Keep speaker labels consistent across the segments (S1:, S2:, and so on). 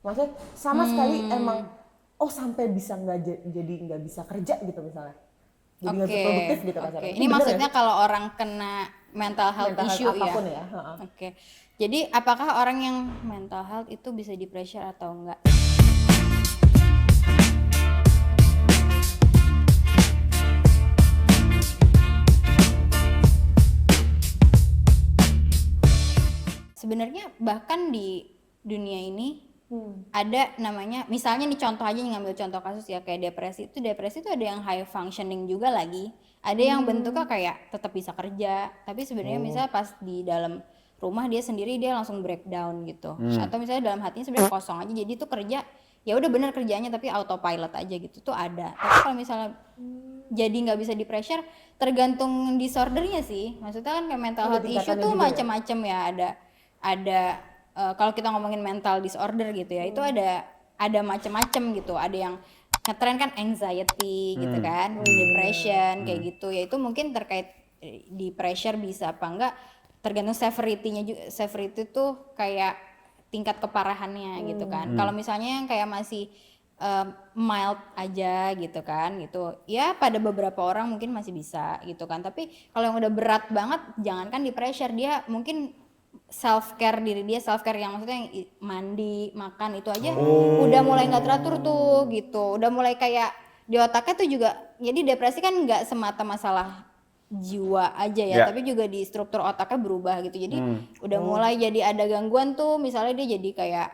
S1: Maksudnya sama sekali emang sampai bisa jadi nggak bisa kerja gitu misalnya. Jadi nggak bisa produktif gitu kasarnya.
S2: Ini maksudnya kalau orang kena mental health
S1: Mental health
S2: issue ya.
S1: apapun ya.
S2: Oke. Jadi apakah orang yang mental health itu bisa di pressure atau enggak? Sebenarnya bahkan di dunia ini ada namanya, misalnya nih contoh aja, ngambil contoh kasus ya kayak depresi itu ada yang high functioning juga lagi, ada yang bentuknya kayak tetap bisa kerja tapi sebenarnya misalnya pas di dalam rumah dia sendiri dia langsung breakdown gitu, atau misalnya dalam hatinya sebenarnya kosong aja, jadi tuh kerja ya udah bener kerjanya tapi autopilot aja gitu tuh ada. Tapi kalau misalnya jadi nggak bisa di pressure, tergantung disordernya sih, maksudnya kan kayak mental health issue tuh macam-macam ya, ada kalau kita ngomongin mental disorder gitu ya, itu ada macam-macam gitu, ada yang ngetren kan anxiety gitu kan, depression kayak gitu ya, itu mungkin terkait di pressure bisa apa enggak tergantung severity-nya juga. Severity tuh kayak tingkat keparahannya gitu kan. Kalau misalnya yang kayak masih mild aja gitu kan gitu ya, pada beberapa orang mungkin masih bisa gitu kan, tapi kalau yang udah berat banget jangankan di pressure, dia mungkin self care, diri dia self care yang maksudnya yang mandi makan itu aja udah mulai nggak teratur tuh gitu, udah mulai kayak di otaknya tuh juga. Jadi depresi kan nggak semata masalah jiwa aja ya, tapi juga di struktur otaknya berubah gitu, jadi udah mulai jadi ada gangguan tuh, misalnya dia jadi kayak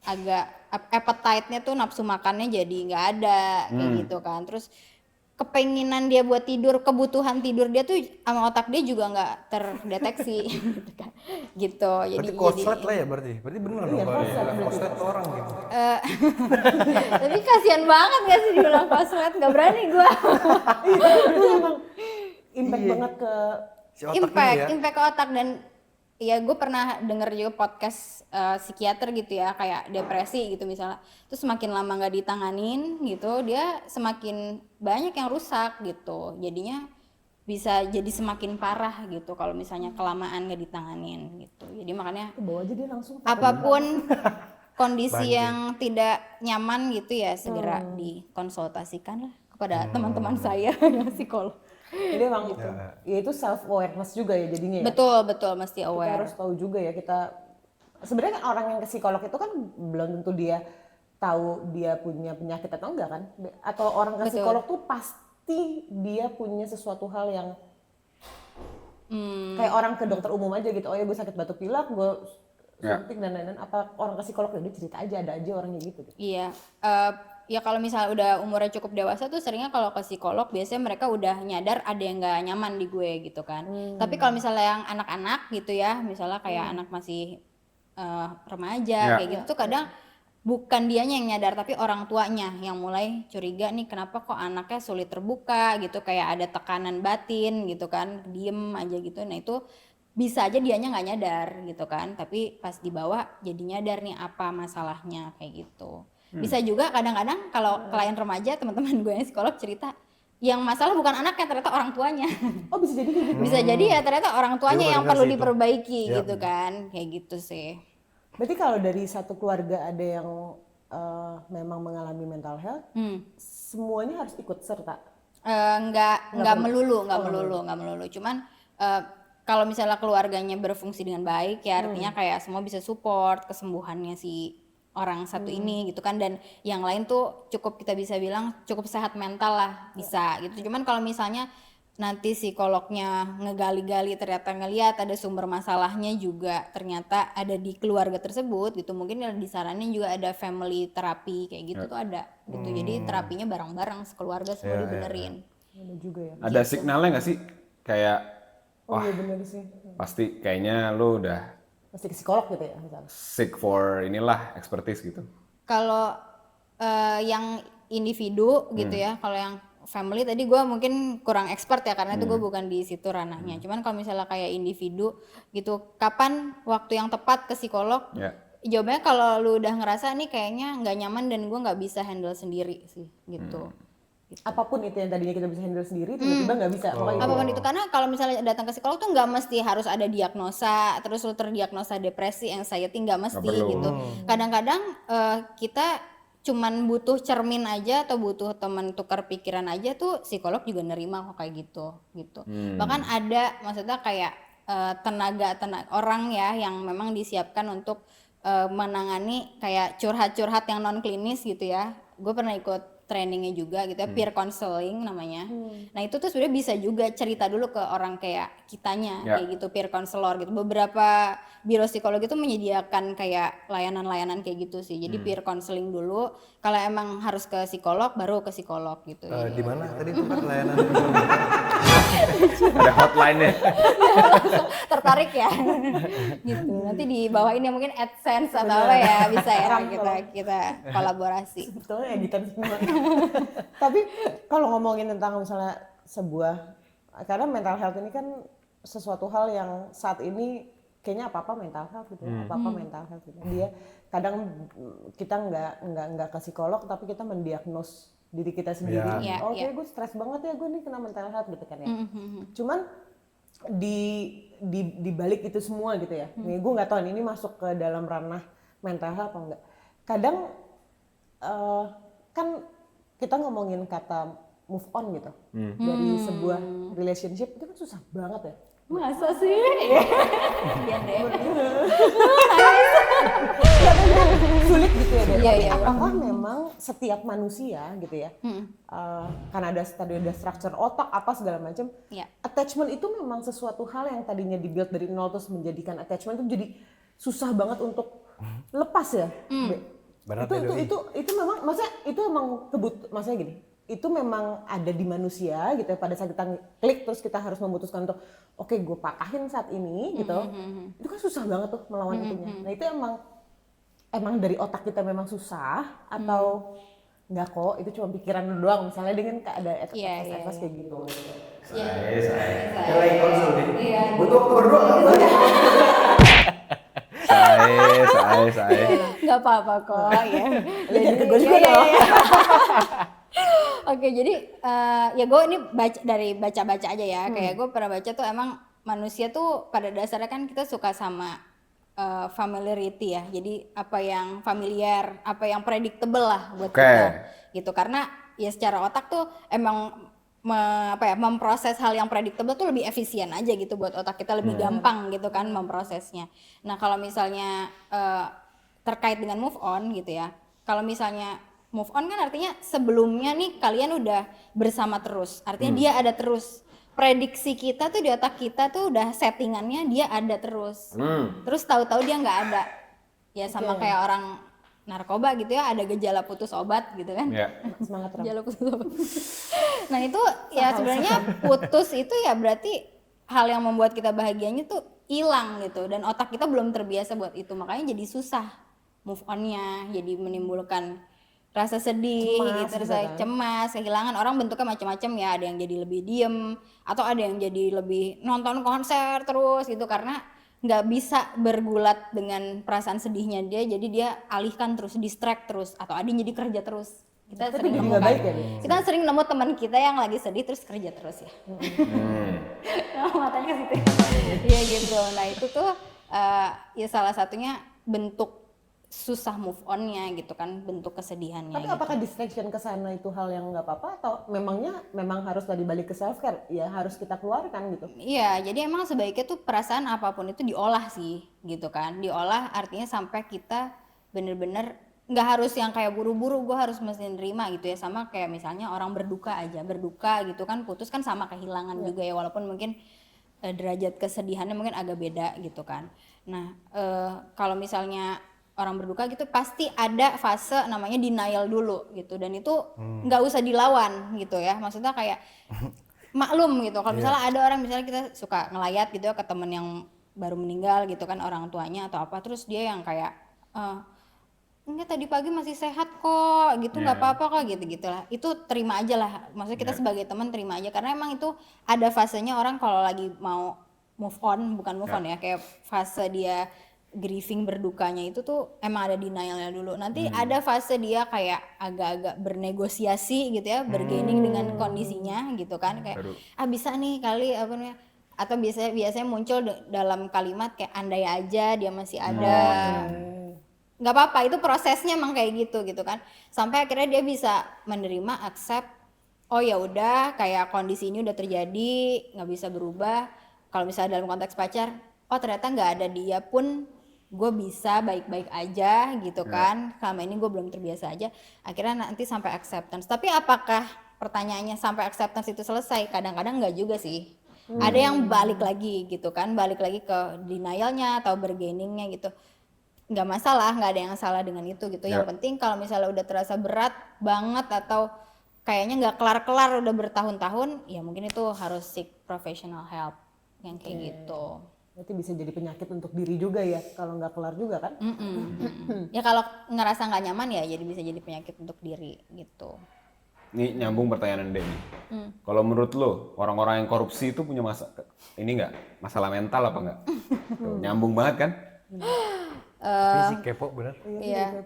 S2: agak appetite-nya tuh, nafsu makannya jadi nggak ada kayak gitu kan, terus kepenginan dia buat tidur, kebutuhan tidur dia tuh sama otak dia juga nggak terdeteksi gitu kan, gitu.
S3: Berarti koslet lah ya, berarti bener dong kalau dibilang koslet tuh orang gitu.
S2: Tapi kasihan banget gak sih dibilang koslet, nggak berani gue.
S1: Itu emang impact banget ke
S3: Si otaknya ya.
S2: impact ke otak. Dan ya gue pernah denger juga podcast psikiater gitu ya, kayak depresi gitu misalnya, terus semakin lama nggak ditanganin gitu dia semakin banyak yang rusak gitu, jadinya bisa jadi semakin parah gitu kalau misalnya kelamaan nggak ditanganin gitu. Jadi makanya
S1: bawa aja dia langsung
S2: apapun kondisi yang tidak nyaman gitu ya segera dikonsultasikan lah kepada teman-teman saya yang psikolog.
S1: Jadi emang ya itu self awareness juga ya jadinya ya.
S2: Betul mesti
S1: Kita
S2: aware.
S1: harus tahu juga ya, kita sebenarnya kan orang yang ke psikolog itu kan belum tentu dia tahu dia punya penyakit atau enggak kan, atau orang ke psikolog tuh pasti dia punya sesuatu hal yang kayak orang ke dokter umum aja gitu, oh ya gue sakit batuk pilek, gue suntik dan lain-lain. Apa orang ke psikolog ya dia cerita aja, ada aja orangnya gitu.
S2: Iya, ya kalau misalnya udah umurnya cukup dewasa tuh seringnya kalau ke psikolog biasanya mereka udah nyadar ada yang nggak nyaman di gue gitu kan. Tapi kalau misalnya yang anak-anak gitu ya, misalnya kayak anak masih remaja kayak gitu tuh kadang bukan dianya yang nyadar tapi orang tuanya yang mulai curiga nih, kenapa kok anaknya sulit terbuka gitu, kayak ada tekanan batin gitu kan, diem aja gitu. Nah itu bisa aja dianya nggak nyadar gitu kan, tapi pas di bawah jadi nyadar nih apa masalahnya kayak gitu. Bisa juga kadang-kadang kalau klien remaja, teman-teman gue yang psikolog cerita yang masalah bukan anaknya, ternyata orang tuanya.
S1: Oh bisa jadi gitu.
S2: Bisa jadi ya ternyata orang tuanya yang perlu diperbaiki
S3: Yap.
S2: gitu kan, kayak gitu sih.
S1: Berarti kalau dari satu keluarga ada yang memang mengalami mental health, semuanya harus ikut serta.
S2: Nggak melulu. Cuman kalau misalnya keluarganya berfungsi dengan baik ya artinya kayak semua bisa support kesembuhannya si orang satu ini gitu kan, dan yang lain tuh cukup, kita bisa bilang cukup sehat mental lah bisa gitu. Cuman kalau misalnya nanti psikolognya ngegali-gali ternyata ngelihat ada sumber masalahnya juga ternyata ada di keluarga tersebut gitu, mungkin disaranin juga ada family terapi kayak gitu tuh ada gitu. Jadi terapinya bareng-bareng sekeluarga semua dibenerin.
S1: Ada juga ya.
S4: Ada signalnya nggak sih? Kayak,
S1: Oh iya bener sih.
S4: pasti kayaknya lu udah
S1: Pasti ke psikolog gitu ya misalnya.
S4: sick for inilah expertise gitu.
S2: Kalau yang individu gitu ya, kalau yang family tadi gue mungkin kurang expert ya karena itu gue bukan di situ ranahnya. Cuman kalau misalnya kayak individu gitu, kapan waktu yang tepat ke psikolog? Jawabannya kalau lu udah ngerasa nih kayaknya nggak nyaman dan gue nggak bisa handle sendiri sih gitu.
S1: Apapun itu yang tadinya kita bisa handle sendiri, tiba-tiba nggak bisa. Pokoknya itu.
S2: Apapun itu, karena kalau misalnya datang ke psikolog tuh nggak mesti harus ada diagnosa terus lu terdiagnosa depresi, anxiety, nggak mesti
S4: perlu.
S2: gitu. Kadang-kadang kita cuman butuh cermin aja atau butuh teman tukar pikiran aja tuh psikolog juga nerima kok kayak gitu. Bahkan ada maksudnya kayak tenaga orang ya yang memang disiapkan untuk menangani kayak curhat-curhat yang non klinis gitu ya. Gue pernah ikut trainingnya juga gitu ya, peer counseling namanya. Nah itu tuh sebenarnya bisa juga cerita dulu ke orang kayak kitanya, kayak gitu, peer counselor gitu. Beberapa biro psikologi itu menyediakan kayak layanan-layanan kayak gitu sih. Jadi peer counseling dulu, kalau emang harus ke psikolog baru ke psikolog gitu.
S3: Di mana tadi tempat layanan?
S4: Ada hotline-nya.
S2: Tertarik ya gitu, nanti di bawah ini mungkin AdSense atau apa ya bisa ya kita kolaborasi.
S1: Sebetulnya editan semua. Tapi kalau ngomongin tentang misalnya karena mental health ini kan sesuatu hal yang saat ini kayaknya apa-apa mental health gitu, apa-apa mental health gitu. Dia kadang kita nggak ke psikolog tapi kita mendiagnos diri kita sendiri. Oke, gue stres banget ya, gue nih kena mental health gitu kan ya. Cuman di balik itu semua gitu ya. Nih gue nggak tahu ini masuk ke dalam ranah mental health apa enggak. Kadang kan kita ngomongin kata move on gitu dari sebuah relationship itu kan susah banget ya.
S2: Masa sih? Iya deh.
S1: Sulit gitu ya deh.
S2: Iya.
S1: Apakah memang setiap manusia gitu ya, karena ada structure otak apa segala macam, attachment itu memang sesuatu hal yang tadinya dibuild dari nol terus menjadikan attachment itu jadi susah banget untuk lepas ya. Itu memang maksudnya itu emang maksudnya gini. Itu memang ada di manusia gitu ya, pada saat kita klik terus kita harus memutuskan untuk oke, gue patahin saat ini gitu. Itu kan susah banget tuh melawan itunya. Nah itu emang dari otak kita memang susah atau enggak kok, itu cuma pikiran lu doang misalnya dengan ada advice kayak gitu.
S3: Kita lagi konsul nih. Butuh waktu berdua
S4: Saya.
S2: Nggak apa-apa kok ya.
S1: Jadi gue juga dong.
S2: Oke, jadi ya gue ini dari baca-baca aja ya. Kayak gue pernah baca tuh emang manusia tuh pada dasarnya kan kita suka sama familiarity ya. Jadi apa yang familiar, apa yang predictable lah buat kita. Gitu, karena ya secara otak tuh emang memproses hal yang predictable tuh lebih efisien aja gitu buat otak kita, lebih gampang gitu kan memprosesnya. Nah kalau misalnya terkait dengan move on gitu ya, kalau misalnya move on kan artinya sebelumnya nih kalian udah bersama terus, artinya dia ada terus. Prediksi kita tuh di otak kita tuh udah settingannya dia ada terus. Terus tahu-tahu dia nggak ada. Ya sama kayak orang narkoba gitu ya, ada gejala putus obat gitu kan.
S1: Semangat
S2: Gejala putus obat. Nah itu ya sebenarnya putus itu ya berarti hal yang membuat kita bahagianya tuh hilang gitu, dan otak kita belum terbiasa buat itu, makanya jadi susah move on-nya, jadi menimbulkan rasa sedih, rasa cemas, kehilangan. Orang bentuknya macam-macam ya, ada yang jadi lebih diem atau ada yang jadi lebih nonton konser terus gitu karena nggak bisa bergulat dengan perasaan sedihnya dia, jadi dia alihkan terus, distract terus, atau ada yang jadi kerja terus. Kita sering nemu kita sering nemu teman kita yang lagi sedih terus kerja terus ya. Matanya ke situ. Iya gitu. Nah itu tuh ya salah satunya bentuk susah move on-nya gitu kan, bentuk kesedihannya.
S1: Tapi apakah distraction ke sana itu hal yang nggak apa-apa atau memang harus tadi balik ke self care ya, harus kita keluarkan gitu?
S2: Iya, jadi emang sebaiknya tuh perasaan apapun itu diolah sih gitu kan, diolah artinya sampai kita bener-bener nggak harus yang kayak buru-buru gue harus mesti nerima gitu ya, sama kayak misalnya orang berduka gitu kan, putus kan sama kehilangan juga ya, walaupun mungkin derajat kesedihannya mungkin agak beda gitu kan. Nah kalau misalnya orang berduka gitu pasti ada fase namanya denial dulu gitu, dan itu nggak usah dilawan gitu ya, maksudnya kayak maklum gitu kalau misalnya ada orang, misalnya kita suka ngelayat gitu ya ke temen yang baru meninggal gitu kan, orang tuanya atau apa, terus dia yang kayak enggak, tadi pagi masih sehat kok gitu, nggak apa-apa kok gitu lah, itu terima aja lah, maksudnya kita sebagai teman terima aja, karena emang itu ada fasenya orang kalau lagi mau move on, bukan move on ya, kayak fase dia grieving berdukanya itu tuh emang ada denialnya dulu. Nanti ada fase dia kayak agak-agak bernegosiasi gitu ya, bargaining dengan kondisinya gitu kan, kayak bisa nih kali apa namanya, atau biasanya muncul dalam kalimat kayak andai aja dia masih ada. Nggak apa-apa, itu prosesnya emang kayak gitu kan. Sampai akhirnya dia bisa menerima, accept, oh ya udah kayak kondisi ini udah terjadi, nggak bisa berubah. Kalau misalnya dalam konteks pacar, oh ternyata nggak ada dia pun gue bisa baik-baik aja gitu kan. Selama ini gue belum terbiasa aja. Akhirnya nanti sampai acceptance. Tapi apakah pertanyaannya sampai acceptance itu selesai? Kadang-kadang nggak juga sih. Ada yang balik lagi gitu kan, balik lagi ke denialnya atau bargainingnya gitu. Nggak masalah, nggak ada yang salah dengan itu gitu. Yang penting kalau misalnya udah terasa berat banget atau kayaknya nggak kelar-kelar udah bertahun-tahun, ya mungkin itu harus seek professional help yang kayak gitu.
S1: Berarti bisa jadi penyakit untuk diri juga ya, kalau nggak kelar juga kan?
S2: Ya kalau ngerasa nggak nyaman ya jadi bisa jadi penyakit untuk diri gitu.
S4: Ini nyambung pertanyaan Dek nih. Kalau menurut lo, orang-orang yang korupsi itu punya masalah mental apa enggak? Tuh, nyambung banget kan?
S3: Fisik kepo bener.
S2: Iya.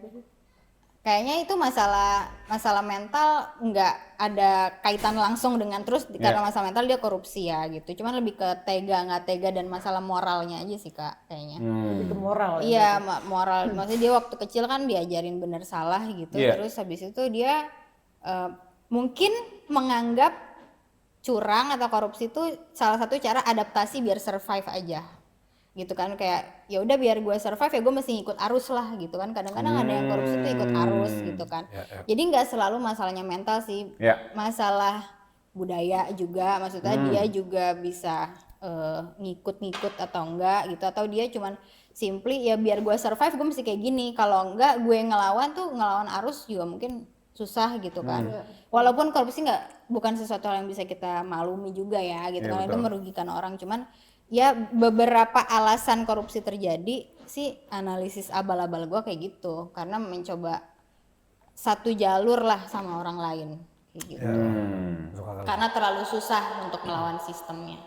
S2: Kayaknya itu masalah mental nggak ada kaitan langsung dengan terus karena masalah mental dia korupsi ya gitu. Cuman lebih ke tega nggak tega dan masalah moralnya aja sih Kak kayaknya.
S1: Lebih ke moral ya.
S2: Iya moral. Maksudnya dia waktu kecil kan diajarin bener salah gitu. Terus habis itu dia mungkin menganggap curang atau korupsi itu salah satu cara adaptasi biar survive aja. Gitu kan kayak ya udah biar gue survive ya gue mesti ikut arus lah gitu kan. Kadang-kadang ada yang korupsi itu ikut arus gitu kan. Jadi nggak selalu masalahnya mental sih, masalah budaya juga, maksudnya dia juga bisa ngikut-ngikut atau enggak gitu, atau dia cuman simply ya biar gue survive gue mesti kayak gini, kalau enggak gue ngelawan arus juga mungkin susah gitu kan. Walaupun korupsi bukan sesuatu hal yang bisa kita maklumi juga ya gitu kan, itu merugikan orang, cuman ya beberapa alasan korupsi terjadi sih analisis abal-abal gue kayak gitu, karena mencoba satu jalur lah sama orang lain kayak gitu. Karena terlalu susah untuk melawan sistemnya.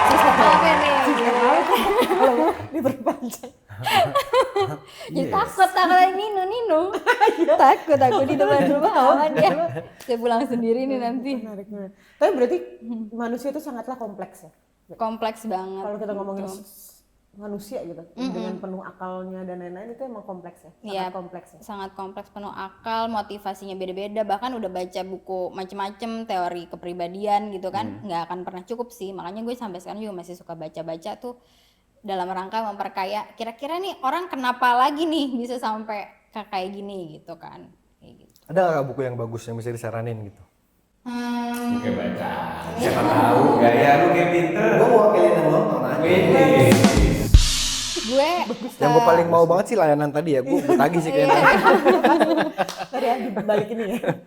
S2: Sistem apa nih? Diperpanjang. Jadi takut Nino. takut di depan awan ya. Saya pulang sendiri nih nanti.
S1: Menarik. Tapi berarti manusia itu sangatlah kompleks ya.
S2: Kompleks banget.
S1: Kalau kita ngomongin manusia gitu, dengan penuh akalnya dan lain-lain, itu emang kompleks ya. Sangat kompleks ya.
S2: Sangat kompleks, penuh akal, motivasinya beda-beda. Bahkan udah baca buku macem-macem teori kepribadian gitu kan, nggak akan pernah cukup sih. Makanya gue sampai sekarang juga masih suka baca-baca tuh dalam rangka memperkaya. Kira-kira nih orang kenapa lagi nih bisa sampai kayak gini gitu kan? Kayak gitu.
S3: Ada nggak buku yang bagus yang bisa disaranin gitu?
S4: Oke baca. Siapa tahu gaya lu kayak pinter.
S3: Gue mau wakilin yang nonton aja. Yang gue paling mau banget sih layanan tadi ya, gue tagih sih kayaknya.
S1: Tadi balik ini ya.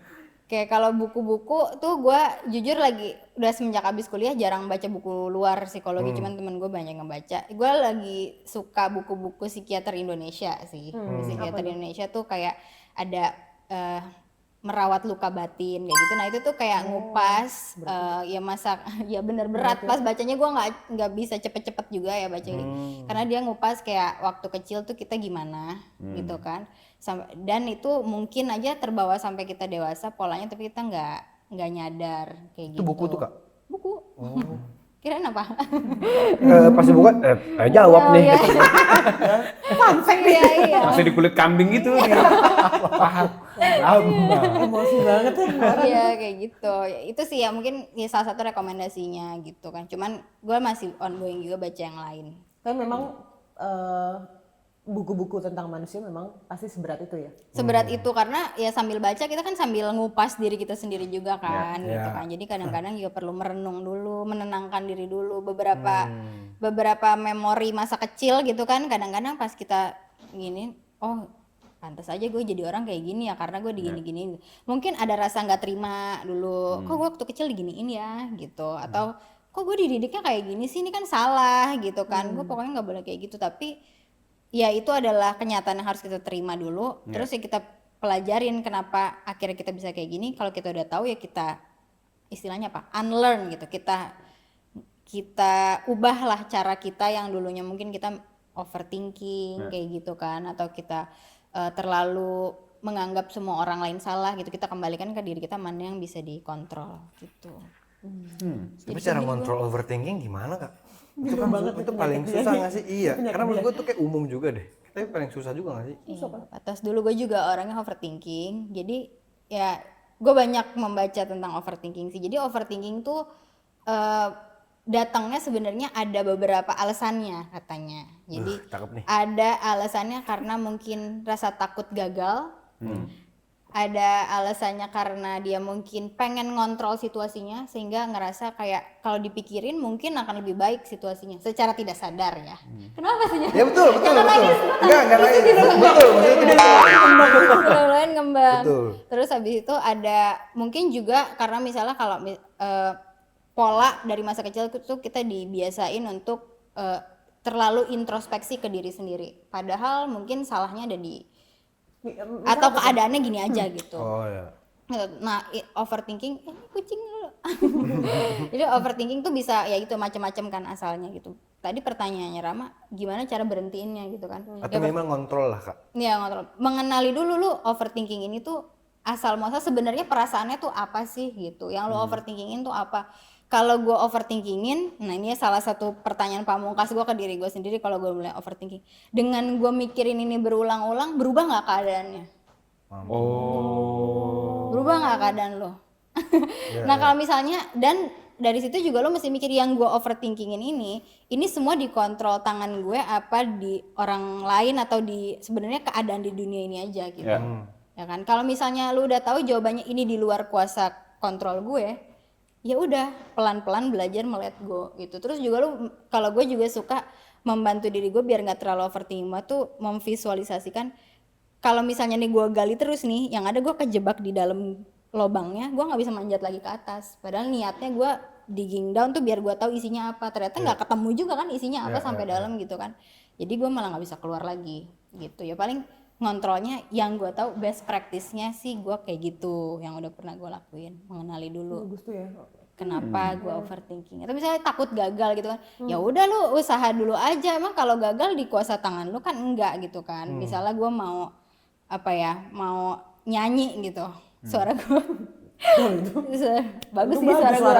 S2: Kayak kalau buku-buku tuh gue jujur lagi udah semenjak abis kuliah jarang baca buku luar psikologi, cuman temen gue banyak yang baca. Gue lagi suka buku-buku psikiater Indonesia sih. Psikiater Indonesia tuh kayak ada merawat luka batin kayak gitu. Nah itu tuh kayak ngupas ya bener berat pas bacanya. Gue nggak bisa cepet-cepet juga ya bacanya, karena dia ngupas kayak waktu kecil tuh kita gimana gitu kan. Dan itu mungkin aja terbawa sampai kita dewasa polanya, tapi kita nggak nyadar kayak gitu.
S3: Itu buku tuh Kak?
S2: Buku. Kirain apa?
S3: Pasti bukan. Jawab nih.
S1: Fun fact nih.
S2: Iya.
S4: Masih di kulit kambing gitu. Paham.
S1: Emosi banget ya.
S2: Iya kayak gitu. Itu sih ya mungkin ya salah satu rekomendasinya gitu kan. Cuman gue masih ongoing juga baca yang lain.
S1: Tapi memang buku-buku tentang manusia memang pasti seberat itu ya.
S2: Seberat itu karena ya sambil baca kita kan sambil ngupas diri kita sendiri juga kan gitu kan. Jadi kadang-kadang juga perlu merenung dulu, menenangkan diri dulu, beberapa memori masa kecil gitu kan. Kadang-kadang pas kita gini, oh pantas aja gue jadi orang kayak gini ya karena gue digini-gini. Mungkin ada rasa nggak terima dulu. Kok gue waktu kecil diginiin ya gitu, atau kok gue dididiknya kayak gini sih, ini kan salah gitu kan. Gue pokoknya nggak boleh kayak gitu. Tapi ya itu adalah kenyataan yang harus kita terima dulu. Terus ya kita pelajarin kenapa akhirnya kita bisa kayak gini. Kalau kita udah tahu ya kita istilahnya apa? Unlearn gitu. Kita kita ubahlah cara kita yang dulunya mungkin kita overthinking kayak gitu kan, atau kita terlalu menganggap semua orang lain salah gitu, kita kembalikan ke diri kita mana yang bisa dikontrol gitu.
S3: Tapi cara kontrol overthinking gimana Kak? Itu kan itu paling susah nggak sih? Iya, karena menurut gue tuh kayak umum juga deh. Tapi paling susah juga nggak sih?
S2: Iya, atas dulu gue juga orangnya overthinking, jadi ya gue banyak membaca tentang overthinking sih. Jadi overthinking tuh datangnya sebenarnya ada beberapa alasannya katanya. Jadi
S3: Cakep nih.
S2: ada alasannya karena mungkin rasa takut gagal, ada alasannya karena dia mungkin pengen ngontrol situasinya sehingga ngerasa kayak kalau dipikirin mungkin akan lebih baik situasinya secara tidak sadar ya. Kenapa sih?
S3: Ya betul. Enggak nangis. Betul, maksudnya
S2: Lain ngembang.
S3: Betul.
S2: Terus habis itu ada mungkin juga karena misalnya kalau pola dari masa kecil itu kita dibiasain untuk terlalu introspeksi ke diri sendiri. Padahal mungkin salahnya ada di atau keadaannya gini aja gitu.
S3: Oh ya.
S2: Nah, overthinking ini kucing dulu. Jadi overthinking tuh bisa ya gitu macam-macam kan asalnya gitu. Tadi pertanyaannya Rama, gimana cara berhentiinnya gitu kan?
S3: Atau memang kontrol lah Kak.
S2: Ya ngontrol. Mengenali dulu lu overthinking ini tuh asal muasal sebenarnya perasaannya tuh apa sih gitu. Yang lu overthinkingin tuh apa? Kalau gue overthinkingin, nah ini salah satu pertanyaan pamungkas gue ke diri gue sendiri kalau gue mulai overthinking. Dengan gue mikirin ini berulang-ulang, berubah nggak keadaannya? Berubah nggak keadaan lo? Nah kalau misalnya, dan dari situ juga lo mesti mikir yang gue overthinkingin ini semua dikontrol tangan gue apa di orang lain atau di sebenarnya keadaan di dunia ini aja gitu. Ya kan? Kalau misalnya lo udah tahu jawabannya ini di luar kuasa kontrol gue, ya udah pelan-pelan belajar let go gitu. Terus juga lu kalau gue juga suka membantu diri gue biar nggak terlalu overthinking tuh memvisualisasikan kalau misalnya nih gue gali terus nih yang ada gue kejebak di dalam lobangnya, gue nggak bisa manjat lagi ke atas. Padahal niatnya gue digging down tuh biar gue tahu isinya apa. Ternyata nggak ketemu juga kan isinya apa sampai dalam gitu kan. Jadi gue malah nggak bisa keluar lagi gitu. Ya paling ngontrolnya yang gue tahu best practice-nya sih gue kayak gitu yang udah pernah gue lakuin, mengenali dulu
S1: Bagus tuh ya.
S2: kenapa gue overthinking atau misalnya takut gagal gitu kan. Ya udah lu usaha dulu aja, emang kalau gagal di kuasa tangan lu kan enggak gitu kan. Misalnya gue mau apa ya, mau nyanyi gitu, suara gue bagus nih suara gue.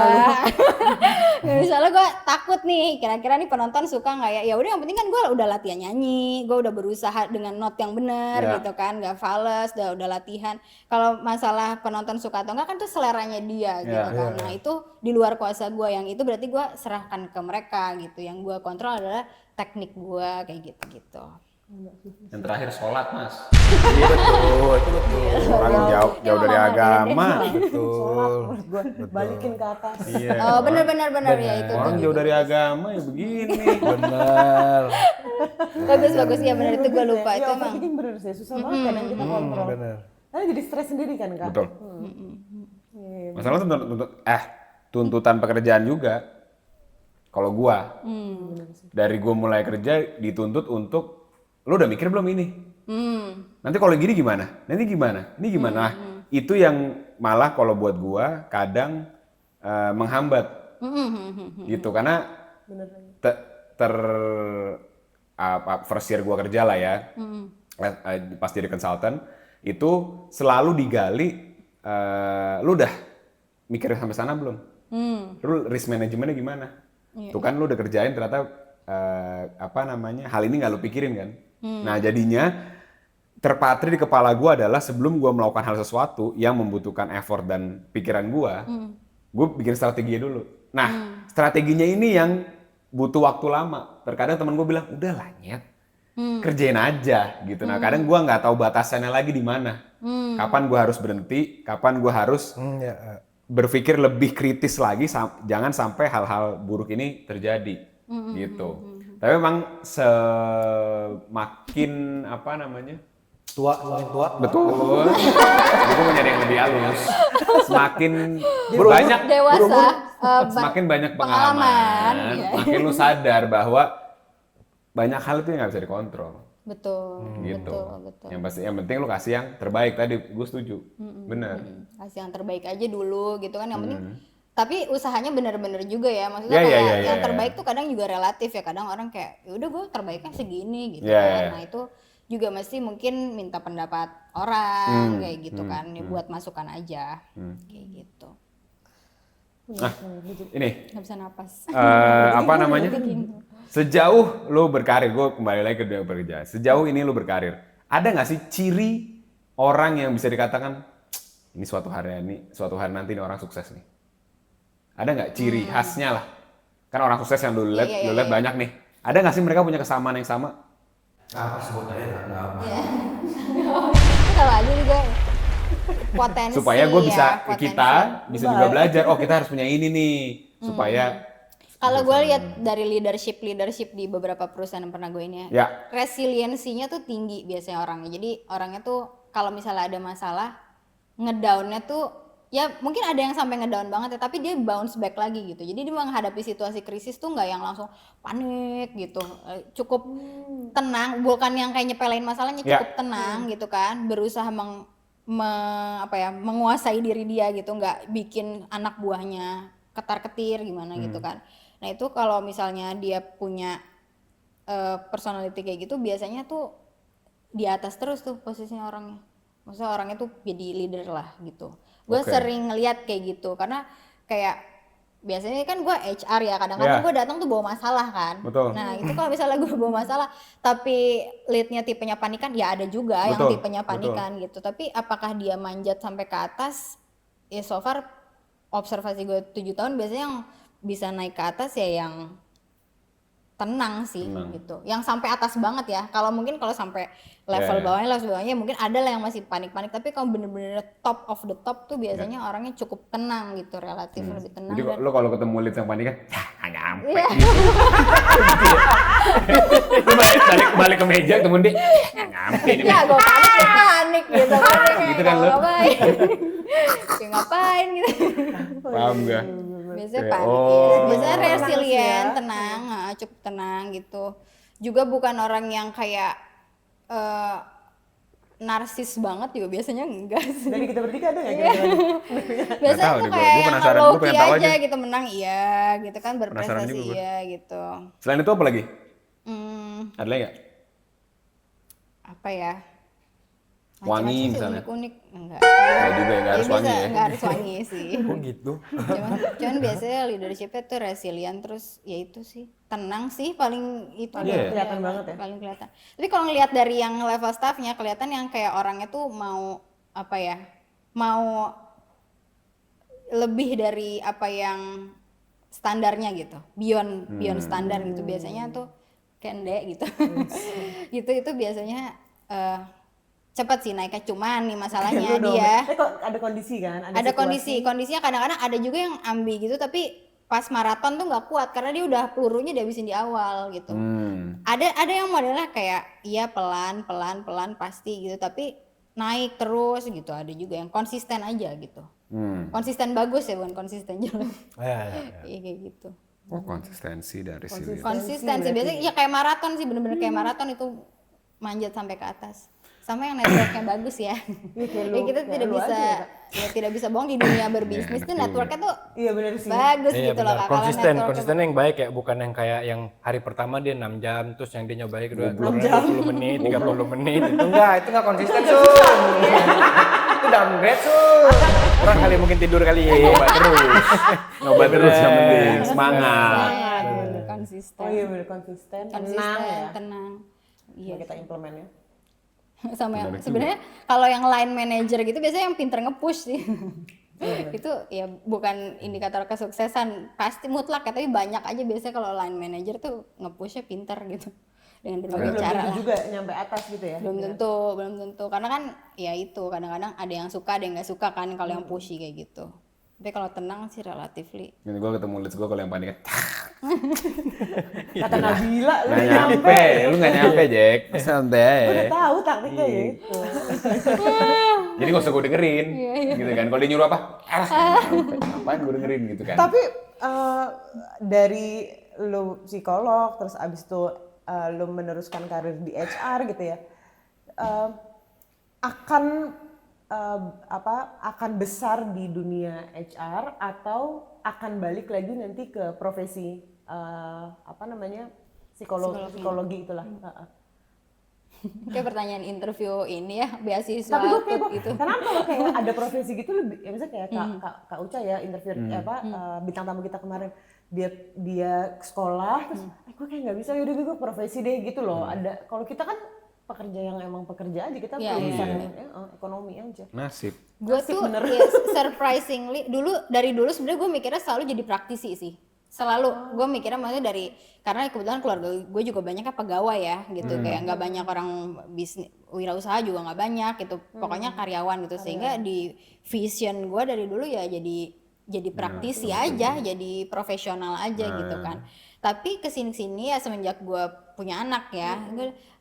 S2: Misalnya gue takut nih, kira-kira nih penonton suka nggak ya? Ya udah yang penting kan gue udah latihan nyanyi, gue udah berusaha dengan not yang benar gitu kan, nggak fals, udah latihan. Kalau masalah penonton suka atau enggak kan tuh seleranya dia gitu kan. Nah itu di luar kuasa gue, yang itu berarti gue serahkan ke mereka gitu. Yang gue kontrol adalah teknik gue kayak gitu-gitu.
S4: Yang terakhir sholat Mas.
S3: Iya betul, itu betul.
S4: Orang jauh dari agama.
S3: Betul.
S1: Gue balikin ke atas.
S3: Iya.
S2: Oh benar ya itu.
S4: Orang jauh dari agama ya begini.
S3: Benar.
S2: Bagus ya benar itu gue lupa itu emang.
S1: Overthinking bener sih, susah banget kadang kita kontrol.
S3: Benar.
S1: Karena jadi stres sendiri kan Kak.
S4: Betul. Masalah tuntutan pekerjaan juga. Kalau gua dari gua mulai kerja dituntut untuk lu udah mikir belum ini? Nanti kalau gini gimana? Nanti gimana? Ini gimana? Nah, itu yang malah kalau buat gua kadang menghambat. Gitu karena first year gua kerja lah ya. Pas jadi konsultan itu selalu digali lu udah mikir sampai sana belum? Lu risk manajemennya gimana? Tuh kan lu udah kerjain ternyata hal ini nggak lu pikirin kan? Nah jadinya terpatri di kepala gue adalah sebelum gue melakukan hal sesuatu yang membutuhkan effort dan pikiran gue bikin strateginya dulu. Nah strateginya ini yang butuh waktu lama. Terkadang temen gue bilang udahlah nyet, kerjain aja gitu. Nah kadang gue nggak tahu batasannya lagi di mana. Kapan gue harus berhenti, kapan gue harus berpikir lebih kritis lagi, jangan sampai hal-hal buruk ini terjadi gitu. Tapi memang semakin makin tua. Betul. Aku mau nyari yang lebih halus. Semakin banyak
S2: dewasa,
S4: semakin banyak pengalaman, makin lu sadar bahwa banyak hal itu yang nggak bisa dikontrol.
S2: Betul.
S4: Gitu.
S2: Betul.
S4: Yang penting lu kasih yang terbaik tadi, gue setuju. Bener.
S2: Kasih yang terbaik aja dulu gitu kan. Yang penting Tapi usahanya bener-bener juga ya, maksudnya
S4: Iya,
S2: kayak
S4: iya,
S2: yang
S4: iya.
S2: terbaik tuh kadang juga relatif ya, kadang orang kayak ya udah gue terbaiknya segini gitu
S4: Iya,
S2: kan.
S4: iya.
S2: Nah itu juga mesti mungkin minta pendapat orang kayak gitu kan, ya buat masukan aja kayak gitu.
S4: Nah, ini
S2: Nggak bisa napas.
S4: apa namanya? Sejauh lo berkarir, gue kembali lagi ke dunia pekerjaan. Sejauh ini lo berkarir, ada nggak sih ciri orang yang bisa dikatakan ini suatu hari nanti ini orang sukses nih? Ada nggak ciri khasnya lah? Kan orang sukses yang lo lihat,
S2: Iya,
S4: lo lihat banyak nih. Ada nggak sih mereka punya kesamaan yang sama?
S3: Apa sebutannya nggak apa.
S2: Kalau aja juga potensi
S4: Supaya gue bisa
S2: ya, potensi.
S4: kita bisa juga belajar. Oh kita harus punya ini nih supaya.
S2: Kalau gue lihat dari leadership di beberapa perusahaan yang pernah gue ini
S4: Ya.
S2: resiliensinya tuh tinggi biasanya orangnya. Jadi orangnya tuh kalau misalnya ada masalah, ngedownnya tuh ya mungkin ada yang sampai ngedown banget ya, tapi dia bounce back lagi gitu. Jadi dia menghadapi situasi krisis tuh nggak yang langsung panik gitu, cukup tenang, bukan yang kayak nyepelein masalahnya, cukup tenang gitu kan, berusaha menguasai diri dia gitu, nggak bikin anak buahnya ketar-ketir gimana gitu kan. Nah itu kalau misalnya dia punya personality kayak gitu, biasanya tuh di atas terus tuh posisinya orangnya. Maksudnya orangnya tuh jadi leader lah gitu. Gue sering ngeliat kayak gitu, karena kayak biasanya kan gue HR ya, kadang-kadang gue datang tuh bawa masalah kan.
S4: Betul.
S2: Nah itu kalau misalnya gue bawa masalah, tapi leadnya tipenya panikan, ya ada juga yang tipenya panikan gitu. Tapi apakah dia manjat sampai ke atas? Ya so far observasi gue 7 tahun biasanya yang bisa naik ke atas ya yang tenang sih gitu, yang sampai atas banget ya. Kalau mungkin kalau sampai level bawahnya mungkin ada lah yang masih panik-panik, tapi kalau bener-bener top of the top tuh biasanya orangnya cukup tenang gitu, relatif lebih tenang.
S4: Jadi
S2: Dan
S4: lo kalau ketemu lead yang panik kan, ya nggak nyampe.
S2: Iya.
S4: Lo balik ke meja ketemu dia, nggak nyampe. Ini
S2: ya gue panik gitu kan,
S4: Gitu kan lo.
S2: ngapain ya ngapain gitu.
S4: Paham gak?
S2: Biasanya
S4: Kayak,
S2: panik
S4: oh.
S2: ya. Biasanya
S1: Tenang
S2: resilient,
S1: sih ya.
S2: tenang, cukup tenang gitu. Juga bukan orang yang kayak narsis banget juga, biasanya enggak sih.
S1: Dari kita bertiga ada nggak
S2: Iya.
S1: kira-kira?
S2: Biasanya
S4: tahu
S2: tuh
S4: deh gua.
S2: kayak
S4: Gua
S2: yang
S4: penasaran,
S2: low
S4: gua pengen
S2: key
S4: tahu
S2: aja
S4: aja.
S2: gitu, menang iya gitu kan,
S4: Penasaran
S2: berprestasi
S4: juga gua.
S2: iya gitu.
S4: Selain itu apa lagi?
S2: Hmm,
S4: Ada lagi nggak?
S2: apa ya?
S4: Wangi
S2: Macam-macam sih,
S4: misalnya.
S2: unik-unik enggak.
S4: Nggak juga ya, nggak harus
S2: bisa,
S4: wangi ya.
S2: nggak harus wangi sih.
S3: Oh gitu.
S2: cuman biasanya leadershipnya tuh resilient, terus ya itu sih tenang sih paling itu
S1: Paling
S2: deh,
S1: kelihatan banget ya.
S2: paling kelihatan. Tapi kalau ngelihat dari yang level staffnya, kelihatan yang kayak orangnya tuh mau apa ya, mau lebih dari apa yang standarnya gitu, beyond standar gitu. Biasanya tuh kende gitu. Itu biasanya cepat sih naiknya, cuman nih masalahnya
S1: Lu dong.
S2: dia
S1: Kok ada kondisi kan?
S2: ada
S1: situasi.
S2: kondisinya kadang-kadang ada juga yang ambil gitu, tapi pas maraton tuh nggak kuat karena dia udah pelurunya dihabisin di awal gitu. Ada yang modelnya kayak iya pelan pasti gitu, tapi naik terus gitu. Ada juga yang konsisten aja gitu, konsisten bagus ya, bukan konsisten jelek. Iya kayak gitu.
S4: Oh konsistensi dari sini.
S2: Konsisten sih biasanya ya, kayak maraton sih, bener-bener kayak maraton itu, manjat sampai ke atas. Sama yang networknya bagus ya. Ya kita tidak bisa tidak bisa bohong, di dunia berbisnis tuh networknya tuh
S1: Iya benar sih.
S2: bagus
S5: Iya
S2: gitu loh
S5: benar.
S2: Kak. Kalau networknya
S5: Konsisten yang baik ya, bukan yang kayak yang hari pertama dia 6 jam, terus yang dia nyobain kedua 20 menit, 30 menit.
S3: Itu nggak konsisten Sun. Itu downgrade Sun.
S5: Kurang kali mungkin tidur kali ya.
S4: Nyoba terus yang penting semangat.
S2: konsisten.
S1: Oh iya benar konsisten, tenang ya.
S2: Tenang. Iya.
S1: Iya. Kita implementnya.
S2: Sama yang sebenarnya kalau yang line manager gitu biasanya yang pinter nge-push sih. Itu ya bukan indikator kesuksesan pasti mutlak ya, tapi banyak aja biasanya kalau line manager tuh nge-pushnya pinter gitu, dengan berbagai
S1: Belum
S2: cara
S1: tentu
S2: lah.
S1: juga nyampe atas gitu ya.
S2: Belum tentu karena kan ya itu kadang-kadang ada yang suka ada yang nggak suka kan kalau yang pushy kayak gitu. Tapi kalau tenang sih relatively.
S4: Ini gue ketemu leads gue kalau yang panik kan.
S1: Kata Nabila lu
S4: Nggak nyampe, lu nggak nyampe Jack. Santai.
S1: udah tahu taktiknya ya itu.
S4: Jadi gak usah gue dengerin, gitu kan. Kalau dia nyuruh apa? Ngapain gue dengerin gitu kan.
S1: Tapi dari lu psikolog terus abis itu lu meneruskan karir di HR gitu ya, akan akan besar di dunia HR atau akan balik lagi nanti ke profesi psikologi itulah.
S2: Kayak pertanyaan interview ini ya, beasiswa
S1: Tapi gue kayak
S2: gitu.
S1: kenapa kalau kayak ada profesi gitu lebih, ya misalnya kayak Kak Uca ya interview bintang tamu kita kemarin, dia sekolah terus gue kayak nggak bisa, yaudah gue profesi deh gitu loh. Ada kalau kita kan pekerja yang emang pekerja aja, kita urusan ekonomi aja.
S4: Nasib.
S2: Gue tuh ya, surprisingly dari dulu sebenarnya gue mikirnya selalu jadi praktisi sih. Selalu gue mikirnya maksudnya karena kebetulan keluarga gue juga banyaknya pegawai ya gitu, kayak nggak banyak orang bisnis, wirausaha juga nggak banyak gitu, pokoknya karyawan gitu, sehingga di vision gue dari dulu ya jadi praktisi aja, jadi profesional aja gitu kan. Tapi kesini-sini ya semenjak gue punya anak ya,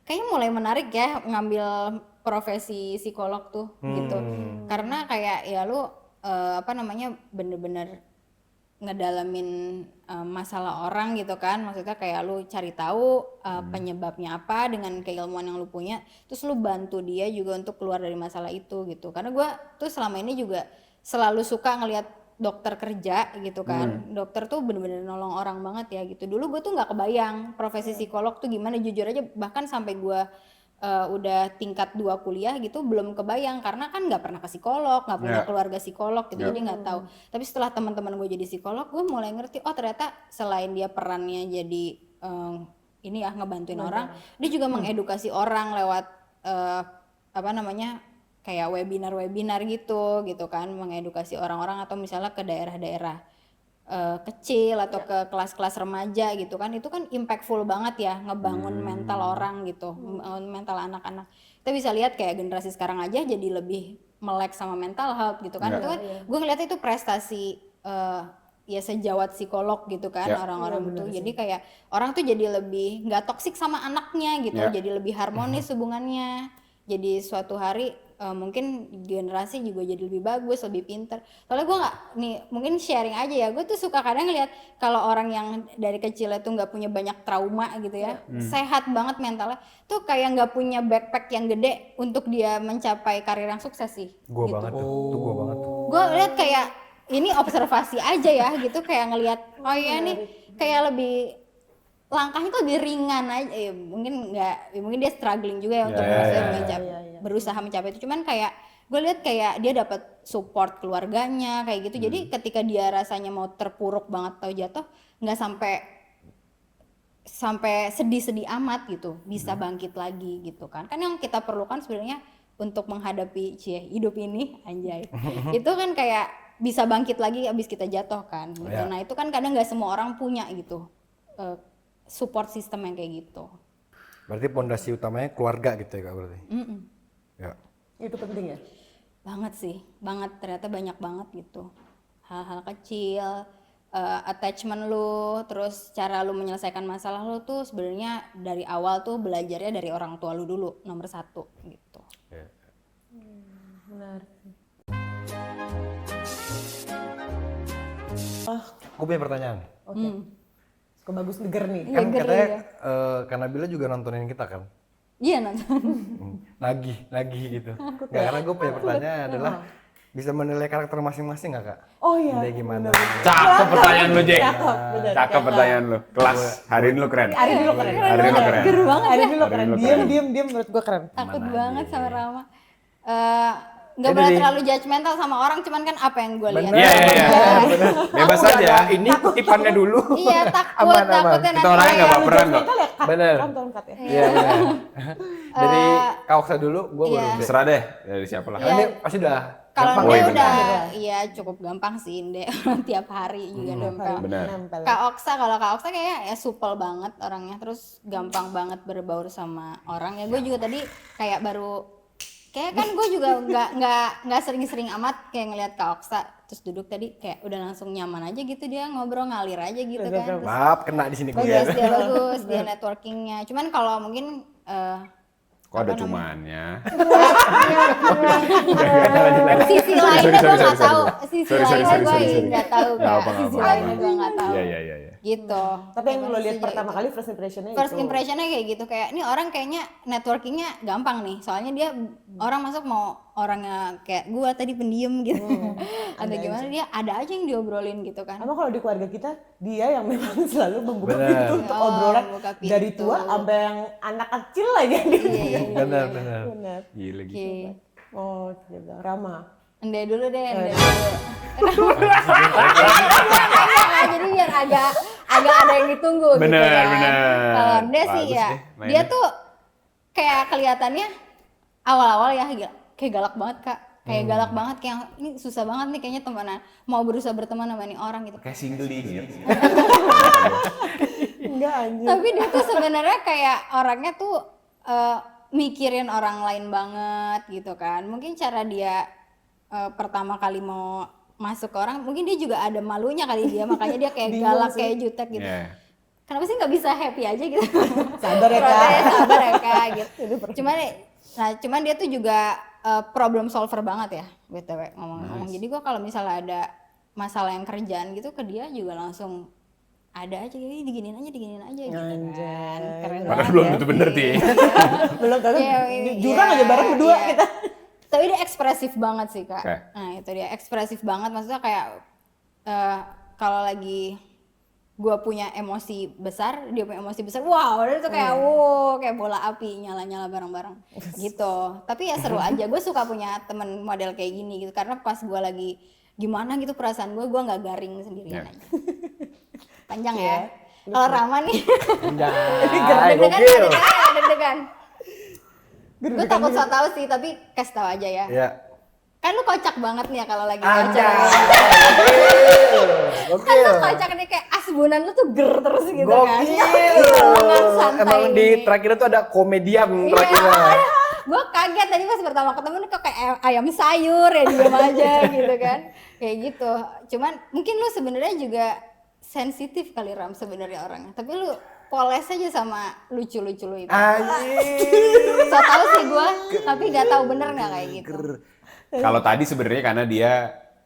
S2: kayaknya mulai menarik ya ngambil profesi psikolog tuh gitu, karena kayak ya lu bener-bener ngedalamin masalah orang gitu kan, maksudnya kayak lu cari tahu penyebabnya apa dengan keilmuan yang lu punya, terus lu bantu dia juga untuk keluar dari masalah itu gitu. Karena gue tuh selama ini juga selalu suka ngelihat dokter kerja gitu kan, dokter tuh bener-bener nolong orang banget ya gitu. Dulu gue tuh nggak kebayang profesi psikolog tuh gimana, jujur aja bahkan sampai gue udah tingkat 2 kuliah gitu belum kebayang, karena kan nggak pernah ke psikolog, nggak punya keluarga psikolog gitu, jadi nggak tahu. Tapi setelah teman-teman gue jadi psikolog, gue mulai ngerti oh ternyata selain dia perannya jadi ini ya ngebantuin orang, dia juga mengedukasi orang lewat kayak webinar gitu kan, mengedukasi orang-orang atau misalnya ke daerah-daerah kecil atau ke kelas-kelas remaja gitu kan, itu kan impactful banget ya, ngebangun mental orang gitu, mental anak-anak. Kita bisa lihat kayak generasi sekarang aja jadi lebih melek sama mental health gitu kan. Itu kan gue ngeliat itu prestasi ya sejawat psikolog gitu kan, orang-orang tuh. Jadi kayak orang tuh jadi lebih nggak toksik sama anaknya gitu, jadi lebih harmonis hubungannya. Jadi suatu hari mungkin generasi juga jadi lebih bagus, lebih pinter. Soalnya gue mungkin sharing aja ya, gue tuh suka kadang ngeliat kalau orang yang dari kecil itu nggak punya banyak trauma gitu ya, sehat banget mentalnya, tuh kayak nggak punya backpack yang gede untuk dia mencapai karir yang sukses sih.
S5: Gua
S2: gitu.
S5: banget tuh, gua banget tuh.
S2: Gue lihat kayak ini observasi aja ya gitu, kayak ngelihat oh iya nih kayak lebih langkahnya tuh lebih ringan aja, mungkin dia struggling juga ya untuk berusaha mencapai itu, cuman kayak gue lihat kayak dia dapat support keluarganya kayak gitu. Jadi ketika dia rasanya mau terpuruk banget atau jatuh, nggak sampai sedih-sedih amat gitu, bisa bangkit lagi gitu kan yang kita perlukan sebenarnya untuk menghadapi hidup ini anjay itu kan kayak bisa bangkit lagi abis kita jatuh kan gitu. Nah itu kan kadang nggak semua orang punya gitu support system yang kayak gitu.
S5: Berarti pondasi utamanya keluarga gitu ya Kak berarti? Ya.
S1: Itu penting ya?
S2: Banget sih, ternyata banyak banget gitu. Hal-hal kecil, attachment lu, terus cara lu menyelesaikan masalah lu tuh sebenarnya dari awal tuh belajarnya dari orang tua lu dulu, nomor 1 gitu.
S1: Benar.
S5: Gue punya pertanyaan.
S1: Oke. Kok bagus denger nih.
S5: Kan katanya karena Bila juga nontonin kita kan?
S2: Iya nonton.
S5: Nagih gitu. Nggak, karena gue punya pertanyaan adalah bisa menilai karakter masing-masing nggak Kak?
S1: Oh iya.
S5: Dia gimana?
S4: Cakep pertanyaan lu, Jack.
S1: Bener.
S4: Cakep pertanyaan lu. Kelas. Hari ini lu keren.
S1: Hari ini lo keren.
S2: Ger banget
S1: Hari
S2: ya.
S1: ini lo keren. Diam menurut gue keren.
S2: Takut banget sama Rama. Nggak boleh terlalu judgmental sama orang, cuman kan apa yang gue lihat.
S4: Iya. Bebas aja.
S5: Ini kutipannya dulu.
S2: Iya, takutnya
S4: Kita
S2: nanti
S4: orangnya nggak
S2: kayak-
S4: baperan kok.
S5: Bener.
S1: Tolong cut ya.
S5: Iya benar. Dari Kak Oksa dulu, gue baru.
S4: Terserah deh dari siapa lah.
S2: Iya.
S5: Ini pasti udah.
S2: Kalau
S5: gampang
S2: dia
S5: ya?
S2: udah, iya cukup gampang sih, Inde. Tiap hari juga nempel.
S4: Benar.
S1: Nempel.
S2: Kalau Kak Oksa kayak ya supel banget orangnya, terus gampang banget berbaur sama orang. Ya gue juga tadi kayak baru kayak kan gue juga nggak sering-sering amat kayak ngelihat Kak Oksa terus duduk tadi kayak udah langsung nyaman aja gitu, dia ngobrol ngalir aja gitu kan. Terus
S5: Maaf, kena di sini gue.
S2: bagus, dia bagus, dia networkingnya. Cuman kalau mungkin
S4: Kok ada cumannya?
S2: Sisi lainnya gue nggak tahu. Sisi lainnya gue
S4: sorry.
S2: nggak tahu
S4: Nggak
S2: kak.
S4: apa-apa.
S2: Sisi lainnya gue nggak tahu.
S4: Iya.
S2: Gitu.
S1: Tapi yang lo lihat
S2: Setuju
S1: pertama
S2: itu.
S1: kali first impressionnya
S2: First
S1: itu.
S2: impressionnya kayak gitu, kayak ini orang kayaknya networkingnya gampang nih, soalnya dia orang masuk mau orangnya kayak gua tadi pendiam gitu, atau gimana dia ada aja yang diobrolin gitu kan.
S1: Emang kalau di keluarga kita dia yang memang selalu membuka
S5: Benar.
S1: pintu untuk obrolan
S2: buka pintu.
S1: dari tua sampai yang anak kecil aja gitu.
S5: Benar.
S1: Benar.
S4: Gila gitu.
S2: Oke,
S1: Oh, gitu. Rama.
S2: Ende dulu deh, Ende dulu. Jadi biar agak ada yang ditunggu gitu
S4: Bener,
S2: kan.
S4: bener.
S2: Kalau Ende sih
S4: Bagus
S2: ya,
S4: deh mainnya.
S2: dia tuh kayak kelihatannya awal-awal ya kayak galak banget kak. Kayak galak banget, kayak ini susah banget nih kayaknya temenan, mau berusaha berteman sama nih orang gitu.
S4: Kayak single dingin.
S1: Enggak anjir.
S2: Tapi dia tuh sebenarnya kayak orangnya tuh mikirin orang lain banget gitu kan. Mungkin cara dia pertama kali mau masuk ke orang, mungkin dia juga ada malunya kali dia, makanya dia kayak
S1: Bingung
S2: galak,
S1: sih.
S2: kayak jutek gitu.
S4: Iya.
S2: Kenapa sih nggak bisa happy aja gitu?
S1: Sabar ya, Kak.
S2: Protesnya sabar ya kak gitu. Cuman dia tuh juga problem solver banget ya, btw ngomong-ngomong. Jadi gua kalau misalnya ada masalah yang kerjaan gitu ke dia juga langsung ada aja, diginin aja gitu kan. Keren
S4: Padahal
S2: banget
S4: belum
S2: ya
S4: tentu bener
S2: sih.
S4: sih.
S1: Belum tahu
S2: Iya,
S1: jurang
S2: iya,
S1: aja bareng berdua
S2: iya.
S1: kita.
S2: Tapi dia ekspresif banget sih kak.
S4: Oke.
S2: Nah itu dia ekspresif banget, maksudnya kayak kalau lagi gua punya emosi besar, dia punya emosi besar, wow, dia tuh kayak wow, kayak bola api nyala-nyala bareng-bareng gitu. Tapi ya seru aja, gue suka punya temen model kayak gini gitu, karena pas gua lagi gimana gitu perasaan gue nggak garing sendirian
S4: Iya.
S2: aja. Panjang ya. Kalau Rama nih,
S5: Gokil.
S2: deg-degan. Gue takut so tau sih, tapi kasih tau aja ya.
S5: Ya.
S2: Kan lu kocak banget nih ya kalau lagi
S5: Anjay.
S2: ngoceh. Kan lu kocak nih kayak asbunan lu tuh ger terus gitu kan.
S5: Gokil.
S2: Santai
S5: Emang di
S2: ini.
S5: terakhir itu ada komedian
S2: Iya.
S5: terakhirnya.
S2: Gue kaget tadi pas pertama ketemu nih kok kayak ayam sayur ya diam aja gitu kan. Kayak gitu. Cuman mungkin lu sebenarnya juga sensitif kali Ram sebenarnya orangnya. Tapi lu poles aja sama lucu-lucu lu itu.
S5: Anjir.
S2: So tau sih gue, tapi gak tahu bener nggak kayak gitu.
S4: Kalau tadi sebenarnya karena dia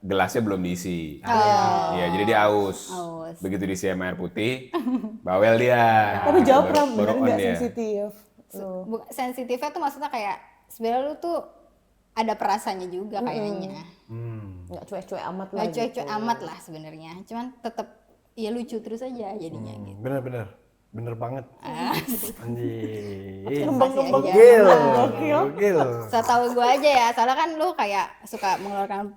S4: gelasnya belum diisi. Iya, jadi dia aus.
S2: Aus.
S4: Begitu diisi sama air putih, bawel dia.
S1: Tapi jawab
S4: Baru-
S1: Ram, bener
S4: baru on
S1: nggak
S4: dia.
S1: sensitif? Lu.
S2: Sensitifnya tuh maksudnya kayak sebenarnya lu tuh ada perasaannya juga kayaknya.
S1: Nggak cuek-cuek amat lah.
S2: Gak cuek-cuek amat lah sebenarnya. Cuman tetep ya lucu terus aja jadinya gitu.
S5: Bener banget. Anjir.
S1: Kembang-kembang.
S2: Gokil.
S5: Gokil.
S2: Setahu gue aja ya, soalnya kan lu kayak suka mengeluarkan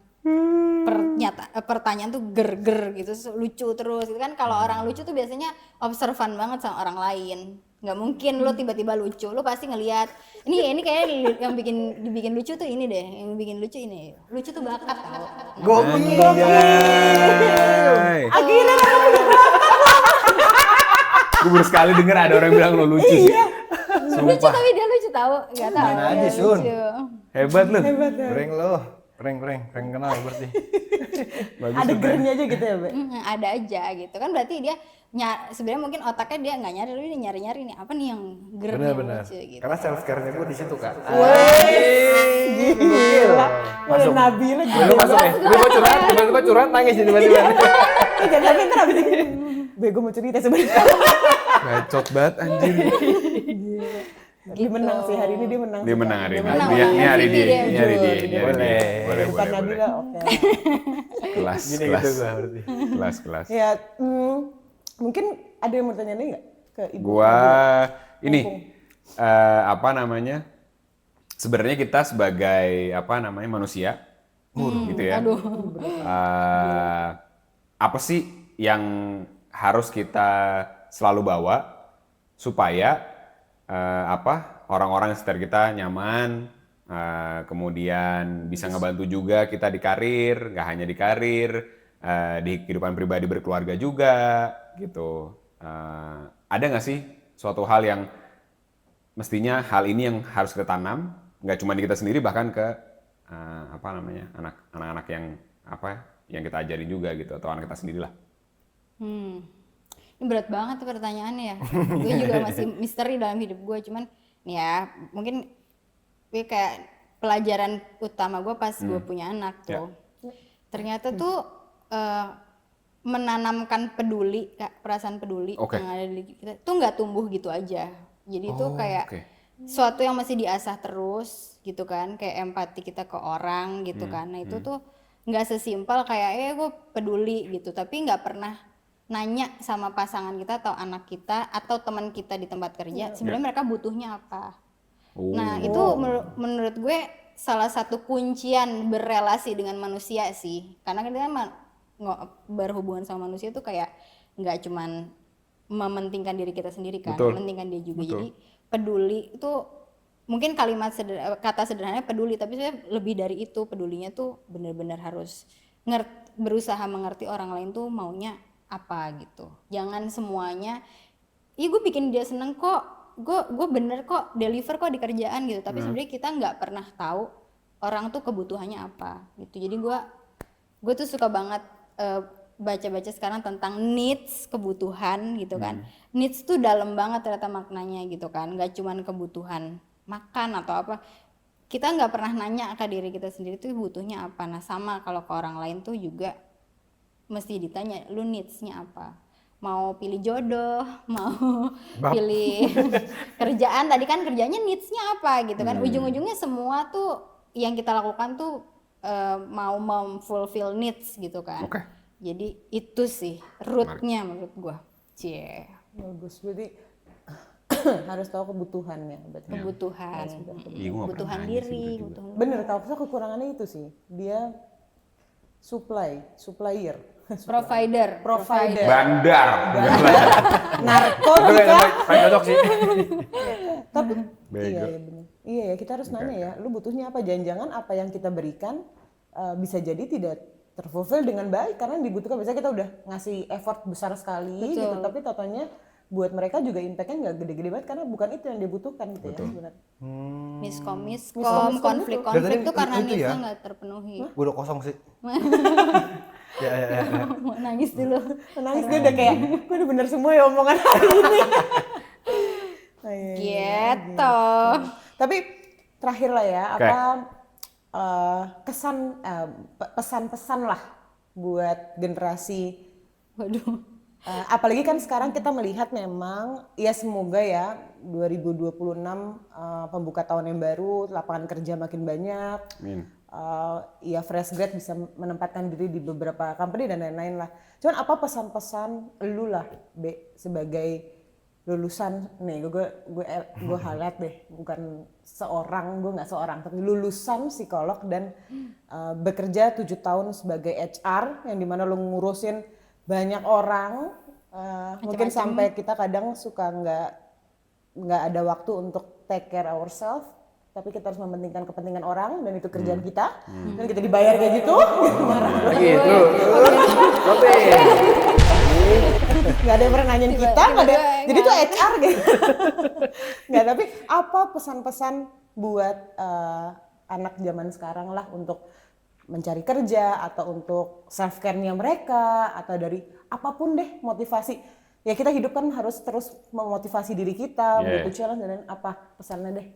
S2: pertanyaan tuh ger-ger gitu, lucu terus gitu kan. Kalau orang lucu tuh biasanya observan banget sama orang lain. Nggak mungkin lu tiba-tiba lucu, lu pasti ngelihat ini kayaknya yang dibikin lucu tuh ini deh, yang bikin lucu ini. Lucu tuh bakat tau.
S5: Gokil.
S1: Akhirnya
S4: Gue baru sekali denger ada orang bilang lo lucu sih.
S2: Lucu tapi dia lucu tahu, nggak tahu.
S5: Mana aja,
S2: dia
S5: Sun.
S2: lucu.
S4: Hebat lu.
S5: Prank lo. Prank kenal berarti.
S1: ada gernya aja gitu ya, Be?
S2: Ada aja gitu kan, berarti dia sebenarnya mungkin otaknya dia nggak nyari, dia nyari nih apa nih yang ger nih yang
S5: Bener.
S2: lucu gitu.
S5: Karena self care-nya gue di situ, Kak.
S1: Gila. Masuk. Nabila
S5: Lu
S1: gitu.
S5: masuk ya. Lu mau curhat, tiba-tiba curhat nangis jadi tiba-tiba.
S1: Jangan tapi ntar abis ini. Be, gue mau cerita sebenarnya.
S4: Bacot banget anjir.
S1: Dia menang sih hari ini, dia menang.
S4: Dia menang hari ini.
S2: menang,
S4: Ini
S2: menang.
S4: hari dia.
S2: Dia
S4: Ini hari dia. Ini hari
S5: Boleh.
S4: dia. Boleh,
S1: Depan
S4: boleh, boleh.
S1: Nabila, oke.
S4: Kelas,
S5: Gini
S4: kelas.
S5: gitu gua berarti.
S4: Kelas.
S1: Ya, mungkin ada yang mau tanya nih nggak ke ibu?
S4: Gua ini apa namanya? Sebenarnya kita sebagai apa namanya manusia, gitu ya. Apa sih yang harus kita selalu bawa supaya orang-orang di sekitar kita nyaman, kemudian bisa ngebantu juga kita di karir, nggak hanya di karir, di kehidupan pribadi berkeluarga juga, gitu. Ada nggak sih suatu hal yang mestinya hal ini yang harus kita tanam, nggak cuma di kita sendiri, bahkan ke apa namanya anak-anak yang kita ajarin juga gitu, atau anak kita sendirilah.
S2: Ini berat banget tuh pertanyaannya ya. Gue juga masih misteri dalam hidup gue, cuman nih ya mungkin gue kayak pelajaran utama gue pas gue punya anak tuh. Ternyata tuh menanamkan peduli, perasaan peduli yang ada di kita tuh nggak tumbuh gitu aja. Jadi tuh kayak suatu yang masih diasah terus gitu kan, kayak empati kita ke orang gitu kan. Nah itu tuh nggak sesimpel kayak gue peduli gitu, tapi nggak pernah nanya sama pasangan kita atau anak kita atau teman kita di tempat kerja sebenarnya mereka butuhnya apa. Nah itu menurut gue salah satu kuncian berrelasi dengan manusia sih, karena kita berhubungan sama manusia tuh kayak nggak cuman mementingkan diri kita sendiri kan, mementingkan dia juga. Jadi peduli itu mungkin kata sederhananya peduli, tapi saya lebih dari itu. Pedulinya tuh benar-benar harus berusaha mengerti orang lain tuh maunya apa gitu. Jangan semuanya, gue bikin dia seneng kok, gue bener kok, deliver kok di kerjaan gitu. Tapi sebenarnya kita nggak pernah tahu orang tuh kebutuhannya apa gitu. Jadi gue tuh suka banget baca-baca sekarang tentang needs, kebutuhan gitu kan. Needs tuh dalam banget ternyata maknanya gitu kan, nggak cuman kebutuhan makan atau apa. Kita nggak pernah nanya ke diri kita sendiri tuh butuhnya apa. Nah sama kalau ke orang lain tuh juga mesti ditanya, lu needs-nya apa. Mau pilih jodoh, mau pilih kerjaan, tadi kan kerjanya needs-nya apa gitu kan. Ujung-ujungnya semua tuh yang kita lakukan tuh mau memfulfill needs gitu kan. Jadi itu sih root-nya menurut gua.
S1: Bagus, berarti harus tahu kebutuhannya.
S2: Kebutuhan diri.
S1: Bener, kalau saya kekurangannya itu sih, dia supplier.
S2: Provider.
S4: Bandar.
S1: Narkotika.
S5: Paling cocok sih.
S1: Tapi iya benar. Iya ya, kita harus nanya ya, lu butuhnya apa? Jangan-jangan apa yang kita berikan bisa jadi tidak terfulfill dengan baik karena yang dibutuhkan. Biasanya kita udah ngasih effort besar sekali gitu, tapi totalnya buat mereka juga impactnya nggak gede-gede banget karena bukan itu yang dibutuhkan gitu ya sebenarnya.
S2: Miskom, konflik tuh karena needs-nya nggak terpenuhi.
S3: Gue udah kosong sih.
S2: Mau nangis dulu.
S1: Nangis dia udah kayak, gue udah bener semua ya omongan hari ini.
S2: Gitu.
S1: Tapi terakhir lah ya, apa kesan pesan-pesan lah buat generasi.
S2: Waduh.
S1: Apalagi kan sekarang kita melihat memang ya semoga ya 2026 pembuka tahun yang baru, lapangan kerja makin banyak. Ya fresh grad bisa menempatkan diri di beberapa company dan lain-lain lah. Cuman apa pesan-pesan lu lah sebagai lulusan nih, gue highlight deh, bukan gue nggak seorang, tapi lulusan psikolog dan bekerja 7 tahun sebagai HR yang dimana lu ngurusin banyak orang, mungkin sampai kita kadang suka nggak ada waktu untuk take care ourselves, tapi kita harus mementingkan kepentingan orang dan itu kerjaan kita dan kita dibayar kayak gitu.
S3: Gitu.
S1: Nggak ada yang pernah nanyain kita, nggak ada. Jadi itu HR gitu. Nggak, tapi apa pesan-pesan buat anak zaman sekarang lah untuk mencari kerja atau untuk self care-nya mereka atau dari apapun deh motivasi. Ya kita hidup kan harus terus memotivasi diri kita, butuh challenge dan apa pesannya deh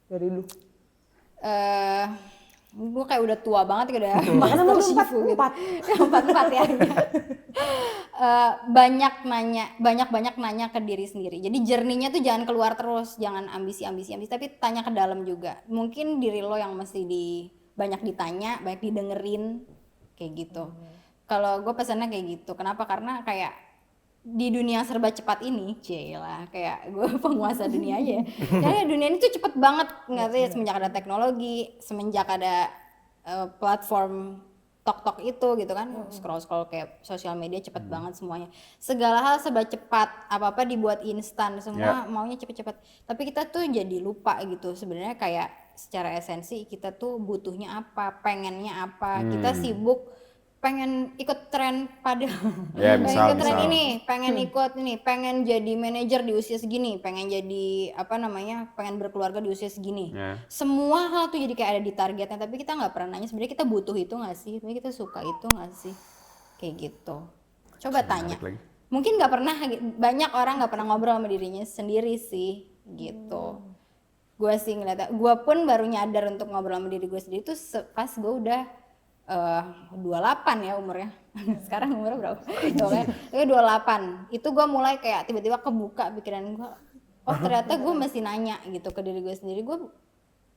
S1: dari lu?
S2: Gue kayak udah tua banget udah
S1: Makanya mau
S2: empat ya. Banyak nanya ke diri sendiri. Jadi journey-nya tuh jangan keluar terus, jangan ambisi, tapi tanya ke dalam juga. Mungkin diri lo yang mesti banyak ditanya, banyak didengerin kayak gitu. Kalau gue pesannya kayak gitu. Kenapa? Karena kayak di dunia serba cepat ini, kayak gue penguasa dunia aja. Karena dunia ini tuh cepet banget, nggak sih? Semenjak ada teknologi, semenjak ada platform tok itu gitu kan, scroll kayak sosial media cepet banget semuanya. Segala hal serba cepat, apa dibuat instan, semua maunya cepet-cepet. Tapi kita tuh jadi lupa gitu. Sebenarnya kayak secara esensi kita tuh butuhnya apa, pengennya apa. Kita sibuk pengen ikut tren pengen ikut tren ini, pengen jadi manajer di usia segini, pengen jadi pengen berkeluarga di usia segini. Semua hal tuh jadi kayak ada di targetnya, tapi kita nggak pernah nanya sebenarnya kita butuh itu nggak sih, sebenarnya kita suka itu nggak sih, kayak gitu. Coba tanya. Mungkin nggak pernah, banyak orang nggak pernah ngobrol sama dirinya sendiri sih, gitu. Gue sih ngeliatnya, gue pun baru nyadar untuk ngobrol sama diri gue sendiri tuh pas gue udah 28 ya umurnya. Sekarang umurnya berapa? Oke, 28. Itu gue mulai kayak tiba-tiba kebuka pikiran gue. Oh ternyata gue mesti nanya gitu ke diri gue sendiri, gue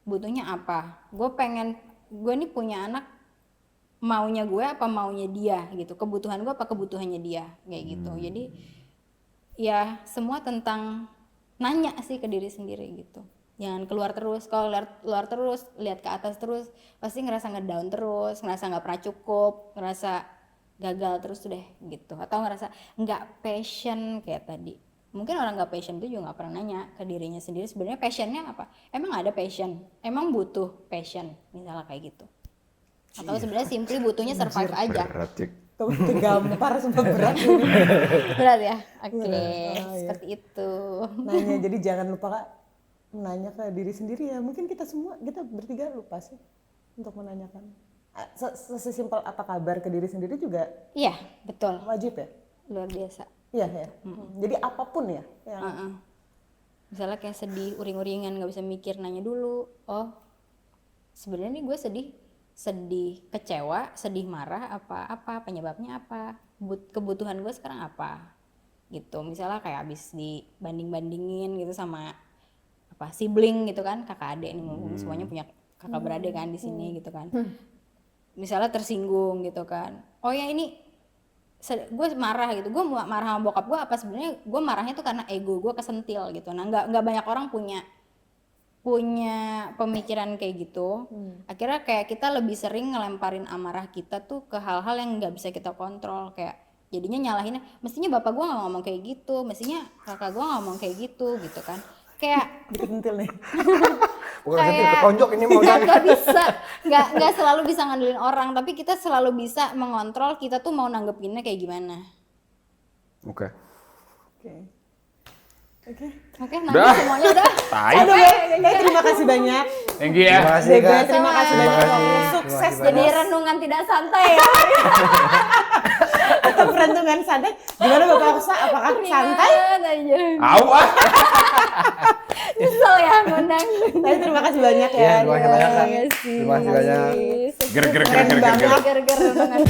S2: butuhnya apa? Gue nih punya anak, maunya gue apa maunya dia gitu. Kebutuhan gue apa kebutuhannya dia kayak gitu. Jadi ya semua tentang nanya sih ke diri sendiri gitu. Jangan keluar terus, kalau keluar terus, lihat ke atas terus, pasti ngerasa ngedown terus, ngerasa nggak pernah cukup, ngerasa gagal terus deh gitu. Atau ngerasa nggak passion kayak tadi. Mungkin orang nggak passion itu juga nggak pernah nanya ke dirinya sendiri sebenarnya passionnya apa? Emang ada passion? Emang butuh passion? Misalnya kayak gitu. Atau sebenarnya simply butuhnya survive aja.
S4: Berat, Cik.
S1: Tuh tergampar sumpah berat.
S2: Berat ya? Oke, seperti itu.
S1: Nanya, jadi jangan lupa Kak menanya ke diri sendiri ya. Mungkin kita bertiga lupa sih untuk menanyakan. Sesimpel apa kabar ke diri sendiri juga
S2: Iya, betul.
S1: wajib ya?
S2: Luar biasa.
S1: Iya ya. Jadi apapun ya yang
S2: Misalnya kayak sedih, uring-uringan nggak bisa mikir, nanya dulu. Oh, sebenarnya nih gue sedih, kecewa, sedih, marah, apa penyebabnya apa? Kebutuhan gue sekarang apa? Gitu. Misalnya kayak abis dibanding-bandingin gitu sama apa sibling gitu kan, kakak adik nih semuanya punya kakak beradik kan di sini gitu kan. Misalnya tersinggung gitu kan. Oh ya ini gue marah gitu, gue marah sama bokap gue apa sebenarnya gue marahnya tuh karena ego gue kesentil gitu. Nah nggak banyak orang punya pemikiran kayak gitu. Akhirnya kayak kita lebih sering ngelemparin amarah kita tuh ke hal-hal yang nggak bisa kita kontrol, kayak jadinya nyalahinnya mestinya bapak gue nggak ngomong kayak gitu, mestinya kakak gue nggak ngomong kayak gitu kan, kayak
S1: dikentil nih.
S3: Bukan sentil, ketonjok ini mau
S2: nggak bisa, nggak selalu bisa ngandelin orang, tapi kita selalu bisa mengontrol kita tuh mau nanggepinnya kayak gimana.
S4: Oke.
S2: Oke, nanti semuanya udah.
S4: Tai.
S1: Aduh, terima kasih banyak.
S4: Thank you ya.
S3: Terima kasih Kak.
S1: Terima kasih
S2: Terima
S1: banyak.
S3: kasih.
S1: Sukses
S2: Jadi renungan tidak santai ya.
S1: untuk renungan santai. Gimana Bapak Aksa? Apakah santai?
S2: Aja.
S4: Au ah.
S2: Nyesel ya ngundang.
S1: Tapi terima kasih banyak ya.
S3: Iya, terima kasih banyak Kak.
S2: Terima kasih.
S3: Terima kasih banyak.
S4: Ger ger ger
S1: Keren
S4: ger ger.
S1: banget.
S2: Gara-gara renungan.